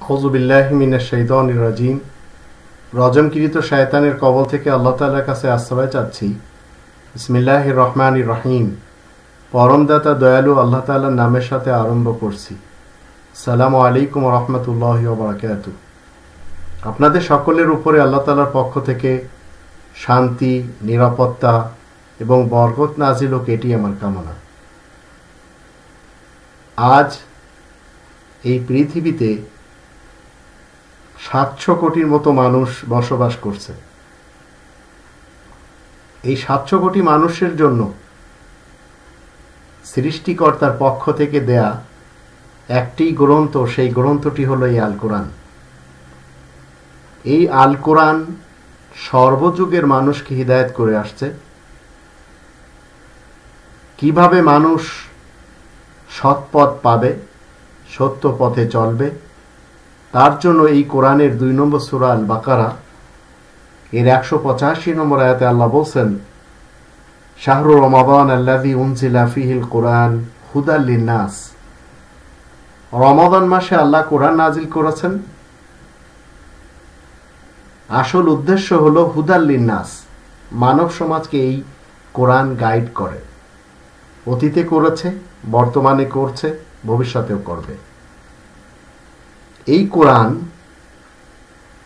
আউযু বিল্লাহি মিনাশ শাইতানির রাজিম। রজমকৃত শয়তানের কবল থেকে আল্লাহ তাআলার কাছে আশ্রয় চাচ্ছি। বিসমিল্লাহির রহমানির রহিম। পরমদাতা দয়ালু আল্লাহ তাআলার নামের সাথে আরম্ভ করছি। আসসালামু আলাইকুম ওয়া রাহমাতুল্লাহি ওয়া বারাকাতুহু। আপনাদের সকলের উপরে আল্লাহ তাআলার পক্ষ থেকে শান্তি, নিরাপত্তা এবং বরকত নাজিল হোক, এটি আমার কামনা। আজ এই পৃথিবীতে 700 কোটির মতো মানুষ বসবাস করছে। এই 700 কোটি মানুষের জন্য সৃষ্টিকর্তার পক্ষ থেকে দেয়া একটি গ্রন্থ, সেই গ্রন্থটি হলো এই আল কোরআন। এই আল কোরআন সর্বযুগের মানুষকে হিদায়াত করে আসছে। কিভাবে মানুষ সৎপথ পাবে, সত্য পথে চলবে, তার জন্য এই কোরআনের 2 নম্বর সূরা আল বাকারা এর 185 নম্বর আয়াতে আল্লাহ বলছেন, শাহরু রমাদান আল্লাযী উনজিলা ফীহিল কোরআন হুদাল লিন্নাস। রমাদান মাসে আল্লাহ কোরআন নাজিল করেছেন। আসল উদ্দেশ্য হলো হুদাল লিন্নাস, মানব সমাজকে এই কোরআন গাইড করে। অতীতে করেছে, বর্তমানে করছে, ভবিষ্যতেও করবে। এই কোরআন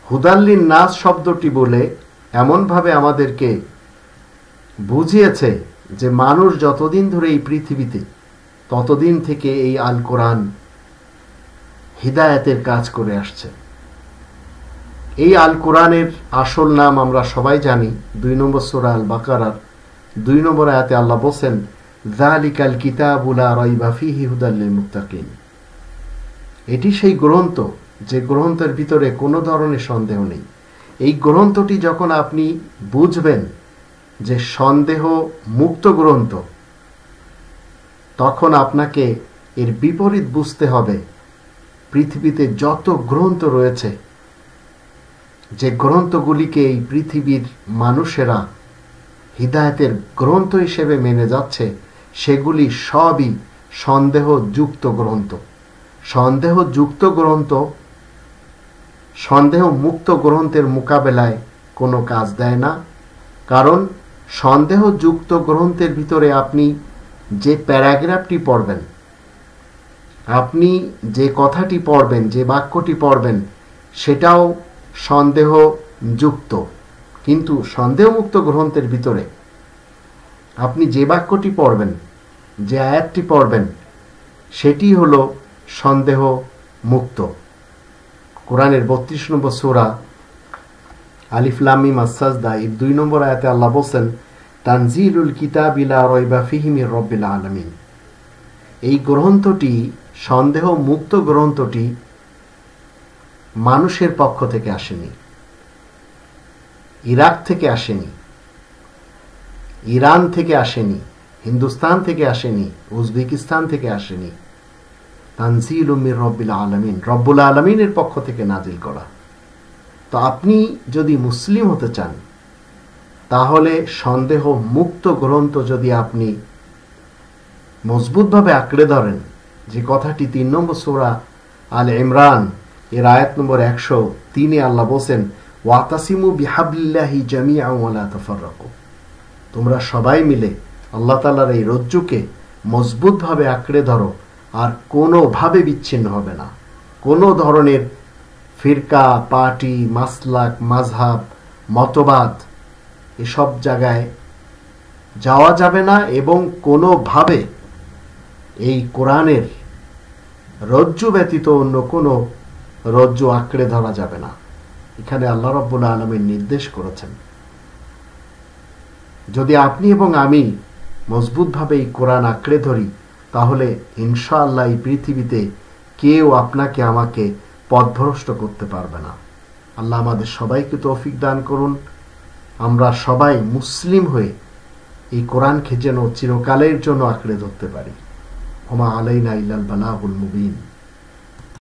হুদাল্লিন নাস শব্দটি বলে এমনভাবে আমাদেরকে বুঝিয়েছে যে মানুষ যতদিন ধরে এই পৃথিবীতে, ততদিন থেকে এই আল কোরআন হিদায়াতের কাজ করে আসছে। এই আল কোরআনের আসল নাম আমরা সবাই জানি। 2 নম্বর সূরা আল বাকারার 2 নম্বর আয়াতে আল্লাহ বলেন, যালিকাল কিতাবু লা রাইবা ফীহি হুদাল লিল মুত্তাকিন। এটি সেই গ্রন্থ যে গ্রন্থের ভিতরে কোনো ধরনের সন্দেহ নেই। এই গ্রন্থটি যখন আপনি বুঝবেন যে সন্দেহ মুক্ত গ্রন্থ, তখন আপনাকে এর বিপরীত বুঝতে হবে। পৃথিবীতে যত গ্রন্থ রয়েছে, যে গ্রন্থগুলিকে এই পৃথিবীর মানুষেরা হিদায়াতের গ্রন্থ হিসেবে মেনে যাচ্ছে, সেগুলি সবই সন্দেহযুক্ত গ্রন্থ। সন্দেহযুক্ত গ্রন্থ সন্দেহ মুক্ত গ্রন্থের মোকাবেলায় কোনো কাজ দেয় না। কারণ সন্দেহযুক্ত গ্রন্থের ভিতরে আপনি যে প্যারাগ্রাফটি পড়বেন, আপনি যে কথাটি পড়বেন, যে বাক্যটি পড়বেন, সেটাও সন্দেহযুক্ত। কিন্তু সন্দেহমুক্ত গ্রন্থের ভিতরে আপনি যে বাক্যটি পড়বেন, যে আয়াতটি পড়বেন, সেটি হলো সন্দেহ মুক্ত। কোরআনের 32 নম্বর সূরা আলিফ লাম মিম আস-সাজদা এর 2 নম্বর আয়াতে আল্লাহ বলেন, তানজিলুল কিতাবি লা রাইবা ফীহি মির রাব্বিল আলামিন। এই গ্রন্থটি, সন্দেহ মুক্ত গ্রন্থটি মানুষের পক্ষ থেকে আসেনি, ইরাক থেকে আসেনি, ইরান থেকে আসেনি, হিন্দুস্তান থেকে আসেনি, উজবেকিস্তান থেকে আসেনি। তানজিলুম মির রাব্বিল আলামিন, রব্বুল আলামিনের পক্ষ থেকে নাজিল করা। তো আপনি যদি মুসলিম হতে চান, তাহলে সন্দেহ মুক্ত গ্রন্থ যদি আপনি মজবুতভাবে আঁকড়ে ধরেন, যে কথাটি 3 নম্বর সূরা আল ইমরান এর আয়াত নম্বর 103 আল্লাহ বলেন, ওয়াতাসিমু বিহাবলিল্লাহি জামিআন ওয়া লা তাফাররাকু। তোমরা সবাই মিলে আল্লাহ তাআলার এই রজ্জুকে মজবুতভাবে আঁকড়ে ধরো, আর কোনোভাবে বিচ্ছিন্ন হবে না। কোনো ধরনের ফিরকা, পার্টি, মাসলাক, মাযহাব, মতবাদ, এসব জায়গায় যাওয়া যাবে না, এবং কোনোভাবে এই কোরআনের রজ্জু ব্যতীত অন্য কোনো রজ্জু আঁকড়ে ধরা যাবে না। এখানে আল্লাহ রাব্বুল আলামিন নির্দেশ করেছেন। যদি আপনি এবং আমি মজবুতভাবে এই কোরআন আঁকড়ে ধরি, তাহলে ইনশাআল্লাহ এই পৃথিবীতে কেউ আপনাকে আমাকে পথভ্রষ্ট করতে পারবে না। আল্লাহ আমাদের সবাইকে তৌফিক দান করুন। আমরা সবাই মুসলিম হয়ে এই কোরআনকে যেন চিরকালের জন্য আঁকড়ে ধরতে পারি। ওমা আলাইনা ইল্লাল বালাগুল মুবিন।